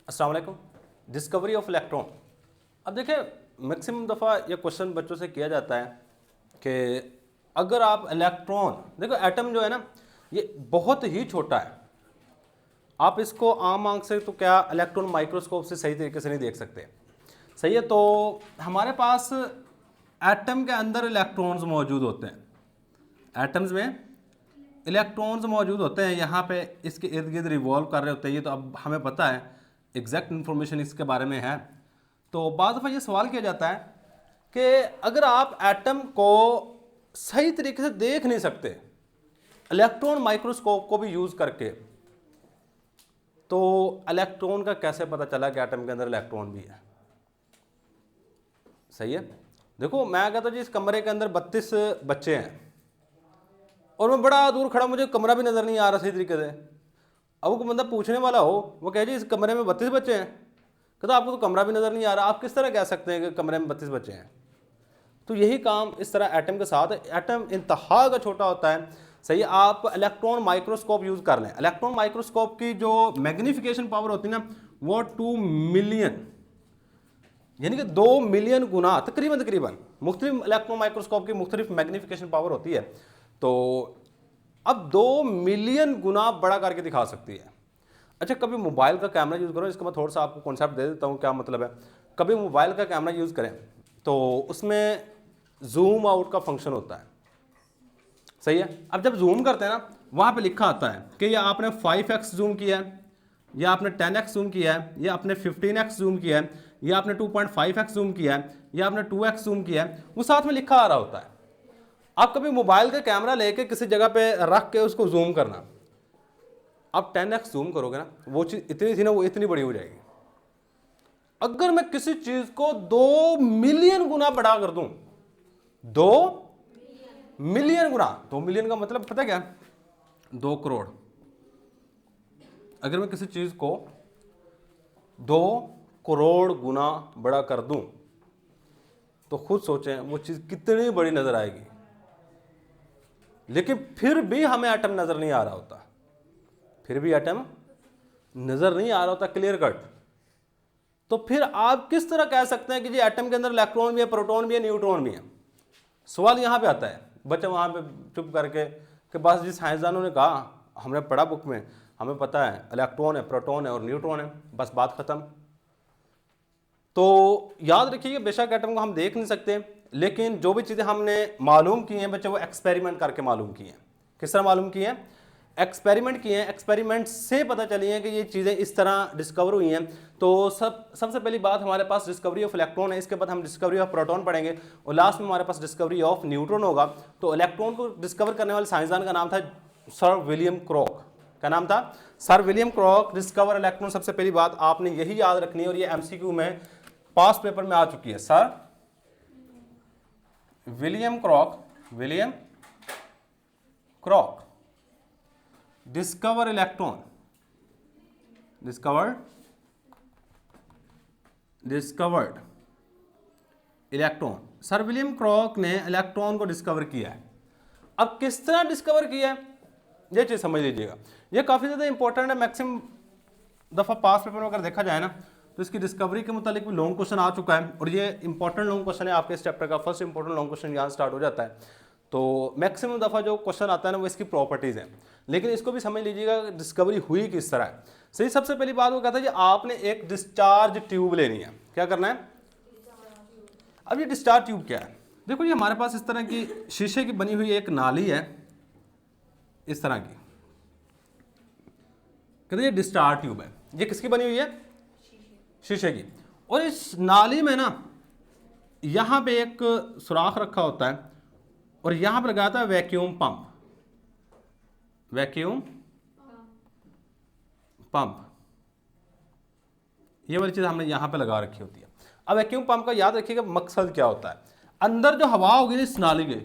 अस्सलाम वालेकुम। Discovery of electron. अब देखिए मैक्सिमम दफ़ा ये क्वेश्चन बच्चों से किया जाता है कि अगर आप इलेक्ट्रॉन, देखो एटम जो है ना ये बहुत ही छोटा है, आप इसको आम आंख से तो क्या इलेक्ट्रॉन माइक्रोस्कोप से सही तरीके से नहीं देख सकते, सही है। तो हमारे पास एटम के अंदर इलेक्ट्रॉन्स मौजूद होते हैं, एटम्स में इलेक्ट्रॉन्स मौजूद होते हैं, यहाँ पे इसके इर्द गिर्द रिवॉल्व कर रहे होते हैं। ये तो अब हमें पता है, एग्जैक्ट इन्फॉर्मेशन इसके बारे में है। तो बाद दफ़ा ये सवाल किया जाता है कि अगर आप एटम को सही तरीके से देख नहीं सकते इलेक्ट्रॉन माइक्रोस्कोप को भी यूज़ करके, तो इलेक्ट्रॉन का कैसे पता चला कि एटम के अंदर इलेक्ट्रॉन भी है? सही है। देखो मैं कहता हूँ जी इस कमरे के अंदर 32 बच्चे हैं और मैं बड़ा दूर खड़ा, मुझे कमरा भी नज़र नहीं आ रहा सही तरीके से। अब वो बंदा पूछने वाला हो, वो कहे जी इस कमरे में 32 बच्चे हैं, कहता आपको तो कमरा भी नज़र नहीं आ रहा, आप किस तरह कह सकते हैं कि कमरे में 32 बच्चे हैं? तो यही काम इस तरह एटम के साथ है। एटम इंतहा का छोटा होता है, सही। आप इलेक्ट्रॉन माइक्रोस्कोप यूज़ कर लें, इलेक्ट्रॉन माइक्रोस्कोप की जो मैग्नीफिकेशन पावर होती है ना वो 2 मिलियन यानी कि 2 मिलियन गुना तकरीबन मुख्तलिफ इलेक्ट्रॉन माइक्रोस्कोप की मुख्तलिफ मैग्नीफिकेशन पावर होती है। तो अब 2 मिलियन गुना बड़ा करके दिखा सकती है। अच्छा, कभी मोबाइल का कैमरा यूज़ करो, इसका मैं थोड़ा सा आपको कॉन्सेप्ट दे देता हूँ क्या मतलब है। कभी मोबाइल का कैमरा यूज़ करें तो उसमें जूम आउट का फंक्शन होता है, सही है। अब जब जूम करते हैं ना वहाँ पे लिखा आता है कि या आपने 5x जूम किया है, या आपने 10x जूम किया है, या आपने 15x जूम किया है, या आपने 2.5x जूम किया है, या आपने 2x जूम किया है, वो साथ में लिखा आ रहा होता है। आप कभी मोबाइल का कैमरा लेके किसी जगह पे रख के उसको जूम करना, आप 10x जूम करोगे ना, वो चीज़ इतनी थी ना वो इतनी बड़ी हो जाएगी। अगर मैं किसी चीज़ को 2 मिलियन गुना बड़ा कर दूं, 2 मिलियन गुना, 2 मिलियन का मतलब पता क्या, 2 करोड़। अगर मैं किसी चीज़ को 2 करोड़ गुना बड़ा कर दूं तो खुद सोचें वो चीज़ कितनी बड़ी नज़र आएगी। लेकिन फिर भी हमें एटम नज़र नहीं आ रहा होता, फिर भी एटम नज़र नहीं आ रहा होता क्लियर कट। तो फिर आप किस तरह कह सकते हैं कि जी एटम के अंदर इलेक्ट्रॉन भी है, प्रोटॉन भी है, न्यूट्रॉन भी है? सवाल यहाँ पे आता है, बच्चा वहाँ पे चुप करके कि बस जी साइंसदानों ने कहा, हमने पढ़ा बुक में, हमें पता है इलेक्ट्रॉन है, प्रोटॉन है और न्यूट्रॉन है, बस बात ख़त्म। तो याद रखिए बेशक एटम को हम देख नहीं सकते, लेकिन जो भी चीज़ें हमने मालूम की हैं बच्चे वो एक्सपेरिमेंट करके मालूम की हैं। किस तरह मालूम की हैं? एक्सपेरिमेंट किए हैं, एक्सपेरिमेंट से पता चली है कि ये चीज़ें इस तरह डिस्कवर हुई हैं। तो सबसे पहली बात हमारे पास डिस्कवरी ऑफ इलेक्ट्रॉन है, इसके बाद हम डिस्कवरी ऑफ प्रोटॉन पढ़ेंगे और लास्ट में हमारे पास डिस्कवरी ऑफ न्यूट्रॉन होगा। तो इलेक्ट्रॉन को डिस्कवर करने वाले साइंसदान का नाम था सर विलियम क्रॉक। क्या नाम था? Sir William Crookes discover electron. सबसे पहली बात आपने यही याद रखनी है और ये एमसीक्यू में पास्ट पेपर में आ चुकी है। Sir William Crookes, William Crookes discover electron, discovered electron. Sir William Crookes ने इलेक्ट्रॉन को डिस्कवर किया है। अब किस तरह डिस्कवर किया है ये चीज समझ लीजिएगा, ये काफी ज्यादा इंपॉर्टेंट है। मैक्सिमम दफा पास पेपर में अगर देखा जाए ना तो इसकी डिस्कवरी के मुतालिक भी लॉन्ग क्वेश्चन आ चुका है और ये इंपॉर्टेंट लॉन्ग क्वेश्चन है आपके इस चैप्टर का। फर्स्ट इंपॉर्टेंट लॉन्ग क्वेश्चन यहाँ स्टार्ट हो जाता है। तो मैक्सिमम दफ़ा जो क्वेश्चन आता है ना वो इसकी प्रॉपर्टीज़ हैं, लेकिन इसको भी समझ लीजिएगा डिस्कवरी हुई किस तरह है। सही, सबसे पहली बात वो कहता है कि आपने एक डिस्चार्ज ट्यूब लेनी है। क्या करना है? अब ये डिस्चार्ज ट्यूब क्या है? देखो ये हमारे पास इस तरह की शीशे की बनी हुई एक नाली है, इस तरह की, कहते ये डिस्चार्ज ट्यूब है। ये किसकी बनी हुई है? शीशे की। और इस नाली में ना यहाँ पे एक सुराख रखा होता है और यहां पर लगाया था वैक्यूम पंप, वैक्यूम पंप। ये वाली चीज हमने यहां पे लगा रखी होती है। अब वैक्यूम पंप का याद रखिएगा मकसद क्या होता है। अंदर जो हवा होगी इस नाली के,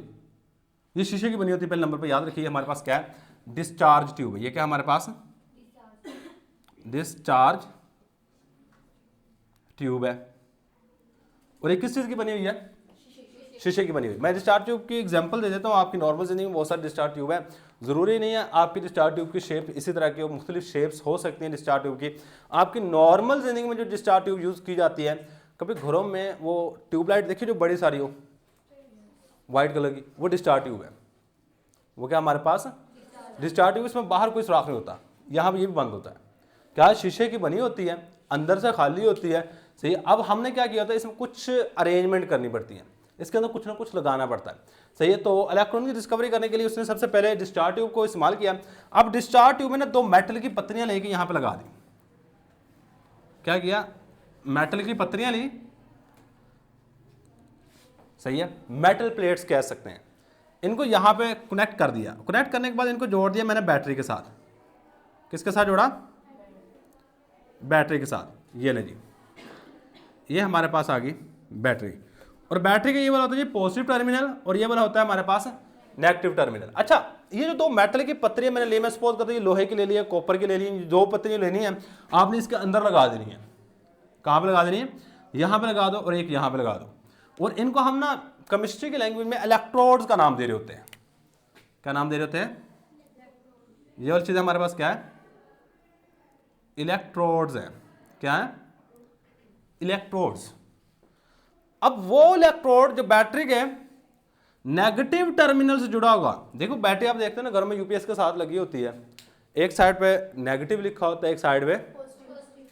ये शीशे की बनी होती है, पहले नंबर पे याद रखिए हमारे पास क्या है? डिस्चार्ज ट्यूब है। ये क्या हमारे पास? डिस्चार्ज ट्यूब है। और ये किस चीज की बनी हुई है? शीशे की बनी हुई। मैं डिस्चार्ज ट्यूब की एग्जांपल दे देता हूँ। आपकी नॉर्मल जिंदगी में बहुत सारे डिस्चार्ज ट्यूब है, ज़रूरी नहीं है आपकी डिस्चार्ज ट्यूब की शेप इसी तरह की हो, मुख्तलिफ शेप्स हो सकती हैं डिस्चार्ज ट्यूब की। आपकी नॉर्मल जिंदगी में जो डिस्चार्ज ट्यूब यूज़ की जाती है, कभी घरों में वो ट्यूबलाइट देखिए जो बड़ी सारी हो वाइट कलर की, वो डिस्चार्ज ट्यूब है। वो क्या हमारे पास डिस्चार्ज ट्यूब, इसमें बाहर कोई सुराख नहीं होता, यहाँ पर ये भी बंद होता है। क्या शीशे की बनी होती है, अंदर से खाली होती है, सही। अब हमने क्या किया था, इसमें कुछ अरेंजमेंट करनी पड़ती है, इसके अंदर कुछ ना कुछ लगाना पड़ता है, सही है। तो इलेक्ट्रॉन की डिस्कवरी करने के लिए उसने सबसे पहले डिस्चार्ज ट्यूब को इस्तेमाल किया। अब डिस्चार्ज ट्यूब में ना 2 मेटल की पत्रियां लेके यहां पे लगा दी। क्या किया, मेटल की पत्रियां ली, सही है, मेटल प्लेट्स कह सकते हैं, इनको यहां पे कनेक्ट कर दिया। कनेक्ट करने के बाद इनको जोड़ दिया मैंने बैटरी के साथ। किसके साथ जोड़ा, बैटरी के साथ। ये ले जी, ये हमारे पास आ गई बैटरी, और बैटरी का ये वाला होता है जी पॉजिटिव टर्मिनल, और ये वाला होता है हमारे पास नेगेटिव टर्मिनल। अच्छा, ये जो 2 मेटल की पत्रियां मैंने ली, मैं सपोज करता हूँ लोहे की ले ली है, कॉपर की ले ली है, 2 पत्रियां लेनी है, आपने इसके अंदर लगा देनी है। कहाँ पे लगा देनी है, यहाँ पे लगा दो, और एक यहाँ पे लगा दो। और इनको हम ना केमिस्ट्री की लैंग्वेज में इलेक्ट्रोड्स का नाम दे रहे होते हैं। क्या नाम दे रहे होते हैं, ये वाली चीज़ हमारे पास क्या है, इलेक्ट्रोड्स है। क्या है, इलेक्ट्रोड्स। अब वो इलेक्ट्रोड जो बैटरी के नेगेटिव टर्मिनल से जुड़ा होगा, देखो बैटरी आप देखते हैं ना घर में यूपीएस के साथ लगी होती है, एक साइड पे नेगेटिव लिखा होता है, एक साइड पे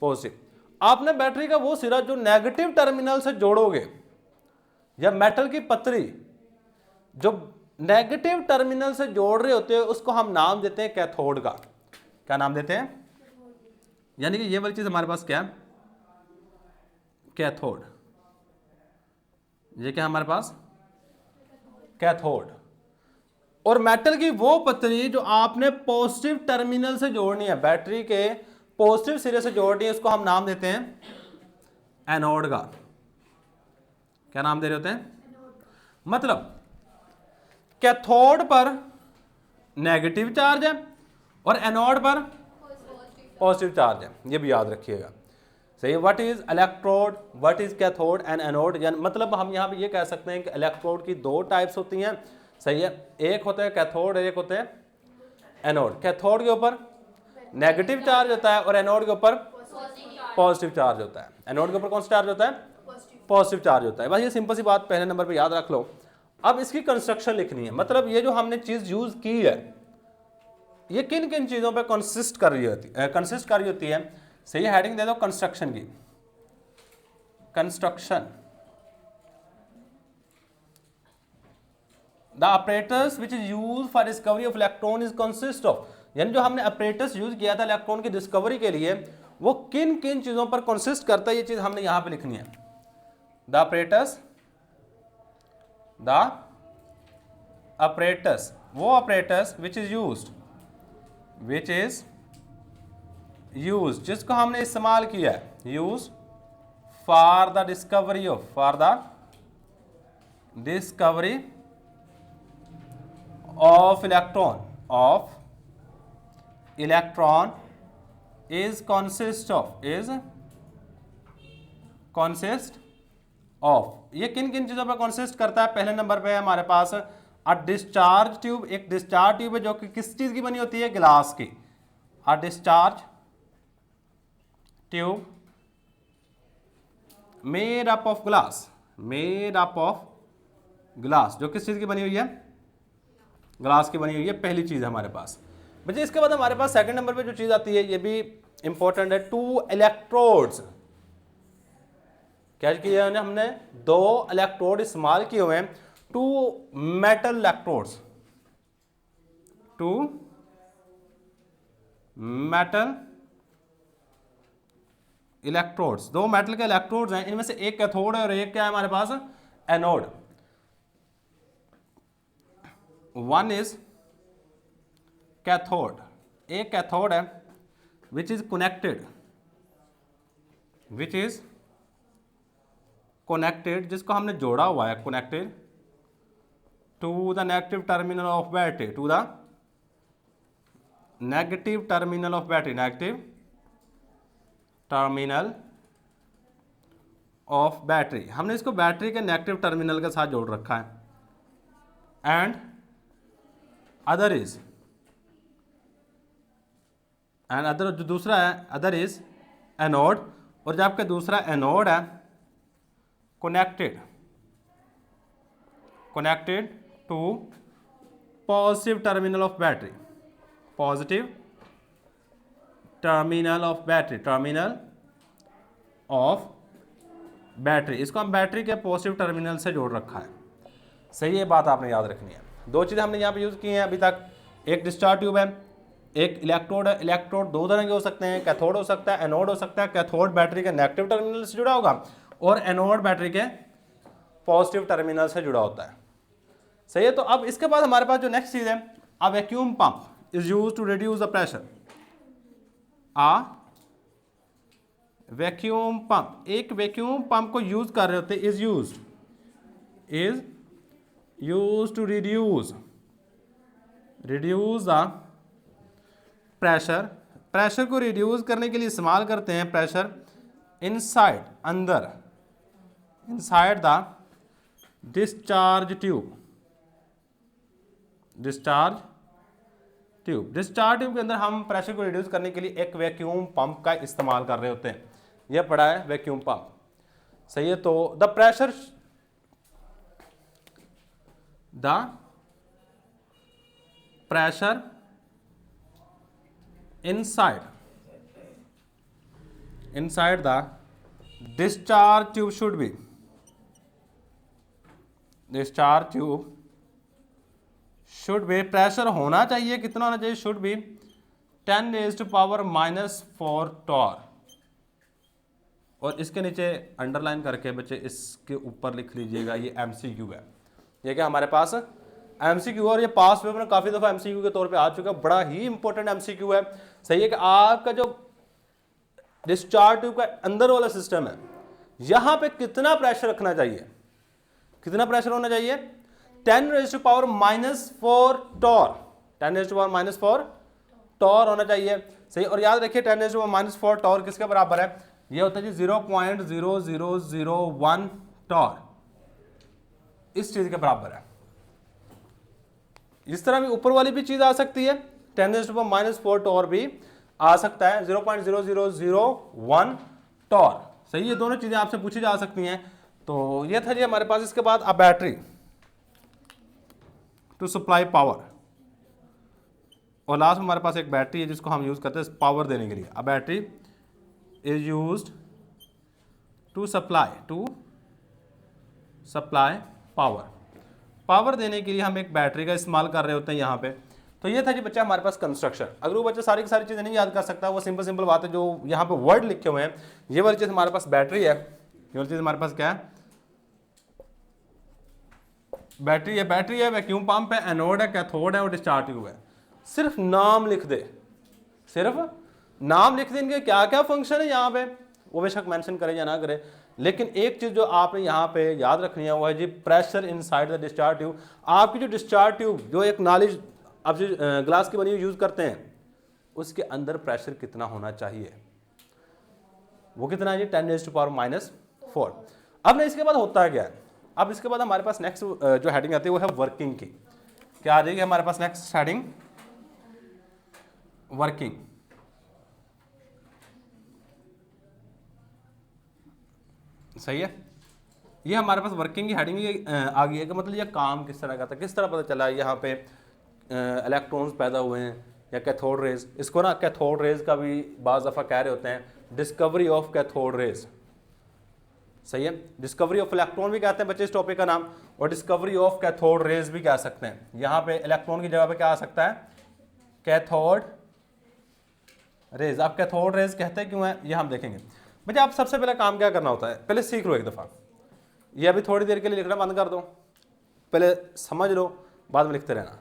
पॉजिटिव। आपने बैटरी का वो सिरा जो नेगेटिव टर्मिनल से जोड़ोगे, या मेटल की पतरी जो नेगेटिव टर्मिनल से जोड़ रहे होते हैं, उसको हम नाम देते हैं कैथोड का। क्या नाम देते हैं, यानी कि ये वाली चीज हमारे पास क्या है, कैथोड। ये क्या हमारे पास, कैथोड। और मेटल की वो पतरी जो आपने पॉजिटिव टर्मिनल से जोड़नी है, बैटरी के पॉजिटिव सिरे से जोड़नी है, उसको हम नाम देते हैं एनोड का। क्या नाम दे रहे होते हैं, मतलब कैथोड पर नेगेटिव चार्ज है और एनोड पर पॉजिटिव चार्ज है, ये भी याद रखिएगा, सही है। What is electrode, what is cathode and anode, मतलब हम यहाँ पे ये कह सकते हैं कि इलेक्ट्रोड की 2 टाइप्स होती हैं, सही है। एक होता है कैथोड, एक होते हैं एनोड। कैथोड के ऊपर नेगेटिव चार्ज होता है और एनोड के ऊपर पॉजिटिव चार्ज होता है। एनोड के ऊपर कौन सा चार्ज होता है, पॉजिटिव चार्ज होता है। बस ये सिंपल सी बात पहले नंबर पे याद रख लो। अब इसकी कंस्ट्रक्शन लिखनी है, मतलब ये जो हमने चीज यूज की है, ये किन किन चीजों पे कंसिस्ट कर रही होती है, सही। हेडिंग दे दो कंस्ट्रक्शन की, construction. The operators which is use for discovery of electron is consist of, यानी जो हमने ऑपरेटर्स यूज किया था इलेक्ट्रॉन की डिस्कवरी के लिए, वो किन किन चीजों पर कंसिस्ट करता है, ये चीज हमने यहां पे लिखनी है। द ऑपरेटर्स, वो ऑपरेटर्स विच इज यूज्ड, जिसको हमने इस्तेमाल किया है, use for the discovery of electron is consist of, ये किन किन चीजों पर कंसिस्ट करता है। पहले नंबर पे है हमारे पास अ डिस्चार्ज ट्यूब, एक डिस्चार्ज ट्यूब है जो कि किस चीज की बनी होती है, ग्लास की। A discharge tube made up of glass, जो किस चीज की बनी हुई है, ग्लास की बनी हुई है, पहली चीज है हमारे पास। बच्चे इसके बाद हमारे पास सेकंड नंबर पे जो चीज आती है, ये भी इंपॉर्टेंट है, 2 इलेक्ट्रोड्स। क्या किया है हमने, 2 इलेक्ट्रोड इस्तेमाल किए हुए हैं, 2 metal electrodes, 2 metal electrodes, 2 metal के इलेक्ट्रोड्स हैं, इनमें से एक कैथोड है और एक क्या है हमारे पास, एनोड। वन इज कैथोड, एक कैथोड है विच इज कनेक्टेड, जिसको हमने जोड़ा हुआ है, connected to the negative terminal of battery, to the negative terminal of battery, negative terminal of battery, हमने इसको बैटरी के नेगेटिव टर्मिनल के साथ जोड़ रखा है। And other is, and other जो दूसरा है अदर इज एनोड, और जब आपका दूसरा एनोड है connected to positive terminal of battery, positive terminal of battery, terminal of battery, इसको हम बैटरी के पॉजिटिव टर्मिनल से जोड़ रखा है। सही, ये बात आपने याद रखनी है। दो चीज़ें हमने यहाँ पे यूज़ की हैं अभी तक, एक डिस्चार्ज ट्यूब है, एक इलेक्ट्रोड है। इलेक्ट्रोड दो तरह के हो सकते हैं, कैथोड हो सकता है, एनोड हो सकता है। कैथोड बैटरी के नेगेटिव टर्मिनल से जुड़ा होगा और एनोड बैटरी के पॉजिटिव टर्मिनल से जुड़ा होता है। सही है। तो अब इसके बाद हमारे पास जो नेक्स्ट चीज़ है, a vacuum pump is use to reduce the pressure. Vacuum pump, एक वैक्यूम पंप को यूज कर रहे होते हैं, is use to reduce the pressure को रिड्यूस करने के लिए इस्तेमाल करते हैं प्रेशर इनसाइड, अंदर, इनसाइड द डिस्चार्ज ट्यूब के अंदर हम प्रेशर को रिड्यूस करने के लिए एक वैक्यूम पंप का इस्तेमाल कर रहे होते हैं। यह पड़ा है वैक्यूम पंप। सही है। तो the pressure inside the discharge tube should be, pressure होना चाहिए, कितना होना चाहिए, शुड बी 10⁻⁻⁴ टॉर। और इसके नीचे अंडरलाइन करके बच्चे इसके ऊपर लिख लीजिएगा, ये एमसीक्यू है। ये क्या हमारे पास एमसीक्यू, और ये पास पेपर में काफ़ी दफ़ा एमसीक्यू के तौर पे आ चुका है, बड़ा ही इंपॉर्टेंट एमसीक्यू है। सही है कि आपका जो डिस्चार्ज ट्यूब का अंदर वाला सिस्टम है, यहाँ पे कितना प्रेशर रखना चाहिए, कितना प्रेशर होना चाहिए, 10⁻⁻⁴ टॉर, 10⁻⁻⁴ टॉर होना चाहिए। सही। और याद रखिए 10⁻⁻⁴ टॉर किसके बराबर है, ये होता है जी 0.0001 टॉर, इस चीज के बराबर है। इस तरह भी ऊपर वाली भी चीज आ सकती है, 10⁻⁻⁴ टॉर भी आ सकता है, 0.0001 टॉर। सही, ये दोनों चीजें आपसे पूछी जा सकती हैं। तो ये था जी हमारे पास। इसके बाद अब बैटरी टू सप्लाई पावर, और लास्ट में हमारे पास एक बैटरी है जिसको हम यूज करते हैं पावर देने के लिए। अब battery is used to supply power देने के लिए हम एक बैटरी का इस्तेमाल कर रहे होते हैं यहाँ पे। तो ये था जी बच्चा हमारे पास कंस्ट्रक्शन। अगर वो बच्चा सारी की सारी चीज़ें नहीं याद कर सकता, वो सिंपल बात है, जो यहाँ पे वर्ड लिखे हुए हैं, ये वाली चीज़ हमारे पास बैटरी है, ये वाली चीज़ हमारे पास क्या है, बैटरी है, वैक्यूम पंप है, एनोड है, कैथोड है और डिस्चार्ज ट्यूब है। सिर्फ नाम लिख दे, इनके क्या क्या फंक्शन है यहाँ पे, वो बेशक मेंशन करे या ना करे, लेकिन एक चीज जो आपने यहाँ पे याद रखनी है वो है जी pressure inside the discharge tube. आपकी जो डिस्चार्ज ट्यूब, जो एक नॉलेज आप जो ग्लास की बनी हुई यूज करते हैं, उसके अंदर प्रेशर कितना होना चाहिए, वो कितना है जी 10⁻⁻⁴। अब ना इसके बाद होता है क्या है, अब इसके बाद हमारे पास नेक्स्ट जो हेडिंग आती है वो है वर्किंग की। क्या आ जाएगी हमारे पास नेक्स्ट हेडिंग, वर्किंग। सही है। ये हमारे पास वर्किंग की हेडिंग आ गई है कि मतलब ये काम किस तरह का था, किस तरह पता चला यहाँ पे इलेक्ट्रॉन्स पैदा हुए हैं या कैथोड रेज। इसको ना कैथोड रेज का भी बाज़ दफ़ा कह रहे होते हैं, डिस्कवरी ऑफ कैथोड रेज। सही है। डिस्कवरी ऑफ इलेक्ट्रॉन भी कहते हैं बच्चे इस टॉपिक का नाम, और डिस्कवरी ऑफ कैथोड रेज भी कह सकते हैं। यहाँ पे इलेक्ट्रॉन की जगह पे क्या आ सकता है, कैथोड रेज। आप कैथोड रेज कहते हैं क्यों है, ये हम देखेंगे। बच्चे आप सबसे पहले काम क्या करना होता है, पहले सीख लो एक दफ़ा, ये अभी थोड़ी देर के लिए लिखना बंद कर दो, पहले समझ लो, बाद में लिखते रहना।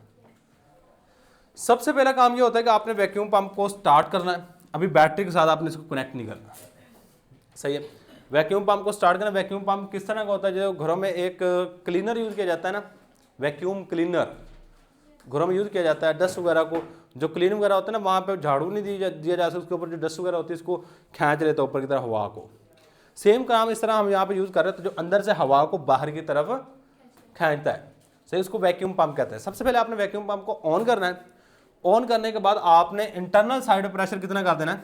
सबसे पहला काम ये होता है कि आपने वैक्यूम पंप को स्टार्ट करना है। अभी बैटरी के साथ आपने इसको कनेक्ट नहीं करना। सही है। वैक्यूम पंप को स्टार्ट करना। वैक्यूम पंप किस तरह का होता है, जो घरों में एक क्लीनर यूज़ किया जाता है ना, वैक्यूम क्लीनर घरों में यूज़ किया जाता है। डस्ट वगैरह को, जो क्लीन वगैरह होता है ना, वहाँ पे झाड़ू नहीं दिया जा सकता, उसके ऊपर जो डस्ट वगैरह होती है इसको खींच लेता है ऊपर की तरफ हवा को। सेम काम इस तरह हम यहाँ पे यूज कर रहे हैं, तो जो अंदर से हवा को बाहर की तरफ खींचता है, सही, उसको वैक्यूम पंप कहते हैं। सबसे पहले आपने वैक्यूम पंप को ऑन करना है। ऑन करने के बाद आपने इंटरनल साइड प्रेशर कितना कर देना है,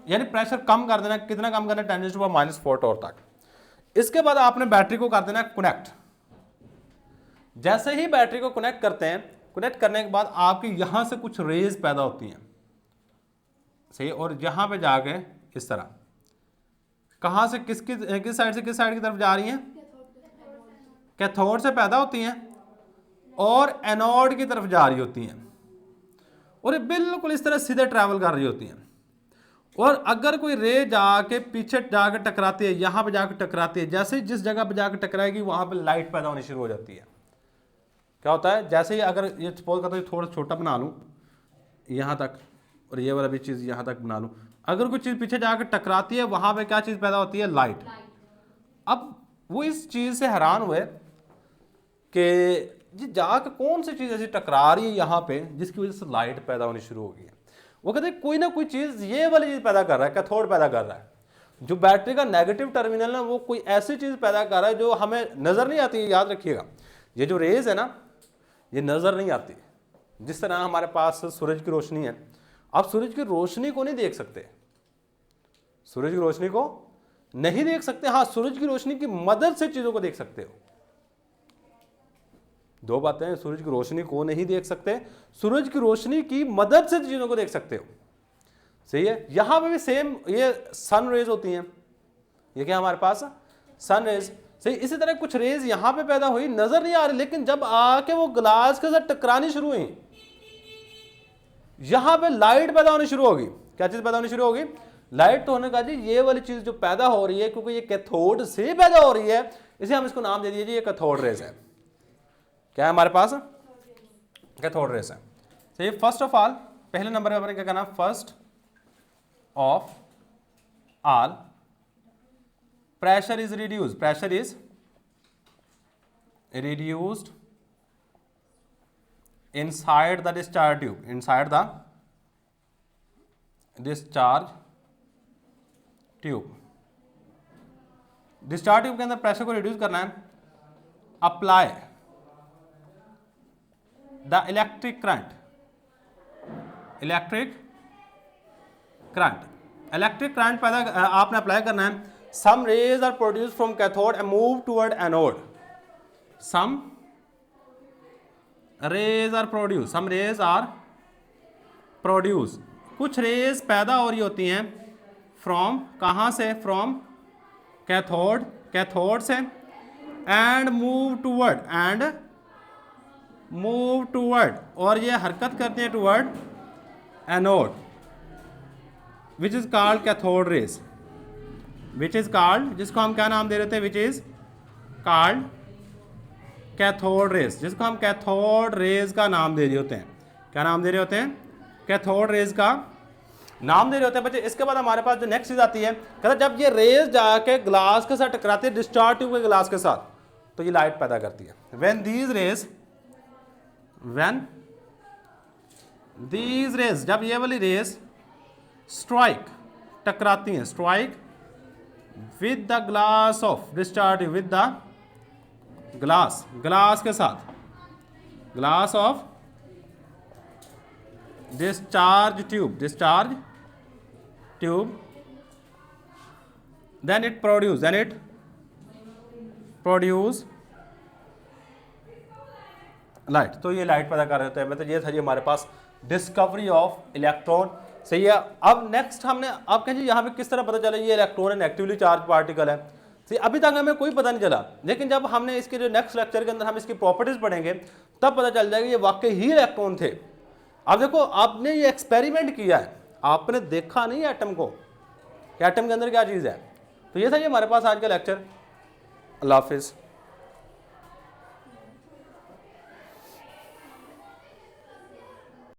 यानी प्रेशर कम कर देना है। कितना कम करना है, 10⁻⁻4 टॉर तक। इसके बाद आपने बैटरी को कर देना है कनेक्ट। जैसे ही बैटरी को कनेक्ट करते हैं, कनेक्ट करने के बाद आपकी यहां से कुछ रेज पैदा होती हैं, सही, और यहां पे जाके इस तरह कहां से किस साइड से किस साइड की तरफ जा रही हैं, कैथोड से पैदा होती हैं और एनोड की तरफ जा रही होती हैं, और ये बिल्कुल इस तरह सीधे ट्रैवल कर रही होती हैं। और अगर कोई रे जाके पीछे जाकर टकराती है, यहां पे जाकर टकराती है, जैसे ही जिस जगह पे जाकर टकराएगी वहां पे लाइट पैदा होनी शुरू हो जाती है। क्या होता है, जैसे ही अगर ये सपोज करता हूं थोड़ा छोटा बना लूं यहां तक, और ये वाला भी चीज यहां तक बना लूं, अगर कोई चीज पीछे जाकर टकराती है वहां पे क्या चीज पैदा होती है, लाइट। अब वो इस चीज से हैरान हुए कि जी जाकर कौन सी चीज ऐसी टकरा रही है यहां पे जिसकी वजह से लाइट पैदा होनी शुरू हो गई है। वो कहते हैं कोई ना कोई चीज ये वाली चीज पैदा कर रहा है, कैथोड पैदा कर रहा है। जो बैटरी का नेगेटिव टर्मिनल है वो कोई ऐसी चीज पैदा कर रहा है जो हमें नजर नहीं आती है। याद रखिएगा, ये जो रेज है ना, ये नजर नहीं आती। जिस तरह हमारे पास सूरज की रोशनी है, आप सूरज की रोशनी को नहीं देख सकते, सूरज की रोशनी को नहीं देख सकते। हाँ, सूरज की रोशनी की मदद से चीजों को देख सकते हो। दो बातें हैं, सूरज की रोशनी को नहीं देख सकते, सूरज की रोशनी की मदद से चीजों को देख सकते हो, सही है। यहां पे भी सेम ये सन रेज होती हैं, ये क्या हमारे पास सन रेज, सही। इसी तरह कुछ रेज यहां पे पैदा हुई, नजर नहीं आ रही, लेकिन जब आके वो ग्लास के साथ टकरानी शुरू हुई, यहां पे लाइट पैदा होनी शुरू होगी। क्या चीज पैदा होनी शुरू होगी, लाइट। तो होने का जी ये वाली चीज जो पैदा हो रही है, क्योंकि ये कैथोड से पैदा हो रही है, इसे हम इसको नाम दे दीजिए ये कैथोड रेज है। क्या है हमारे पास, कैथोड रेज है, सही। फर्स्ट ऑफ ऑल, पहले नंबर पे अपने क्या करना, first of all pressure is reduced, pressure is reduced inside the discharge tube, inside the discharge tube। Discharge tube के अंदर प्रेशर को रिड्यूस करना है। Apply the electric current, electric current, electric current पैदा आपने अप्लाई करना है। Some rays are produced from cathode and move toward anode. Some rays are produced. Some rays are produced. कुछ रेज पैदा हो रही होती हैं from, कहाँ से, from cathode, कैथोड से, and move toward, और ये हरकत करती हैं toward anode, which is called cathode rays, which is called, जिसको हम क्या नाम दे रहे थे, which is called cathode rays, जिसको हम कैथोड रेज का नाम दे रहे होते हैं। क्या नाम दे रहे होते हैं, कैथोड रेज का नाम दे रहे होते हैं बच्चे। इसके बाद हमारे पास जो नेक्स्ट चीज आती है, कहता जब ये रेज जाके ग्लास के साथ टकराती है, डिस्चार्ज ट्यूब के ग्लास के साथ, तो ये लाइट पैदा करती है। when these rays, जब ये वाली रेज स्ट्राइक, टकराती हैं, strike with the glass of discharge, with the glass के साथ, glass of discharge tube, then it produce light. तो ये लाइट पैदा कर रहे होते हैं। मतलब ये था जी हमारे पास डिस्कवरी ऑफ इलेक्ट्रॉन, सही है। अब नेक्स्ट हमने, आप कहेंगे यहाँ पे किस तरह पता चला ये इलेक्ट्रॉन नेगेटिवली चार्ज पार्टिकल है, सही। अभी तक हमें कोई पता नहीं चला, लेकिन जब हमने इसके जो नेक्स्ट लेक्चर के अंदर हम इसकी प्रॉपर्टीज पढ़ेंगे तब पता चल जाएगा ये वाकई ही इलेक्ट्रॉन थे। अब देखो, आपने ये एक्सपेरिमेंट किया है, आपने देखा नहीं एटम को कि एटम के अंदर क्या चीज़ है। तो ये था जी हमारे पास आज का लेक्चर। अल्लाह हाफिज़।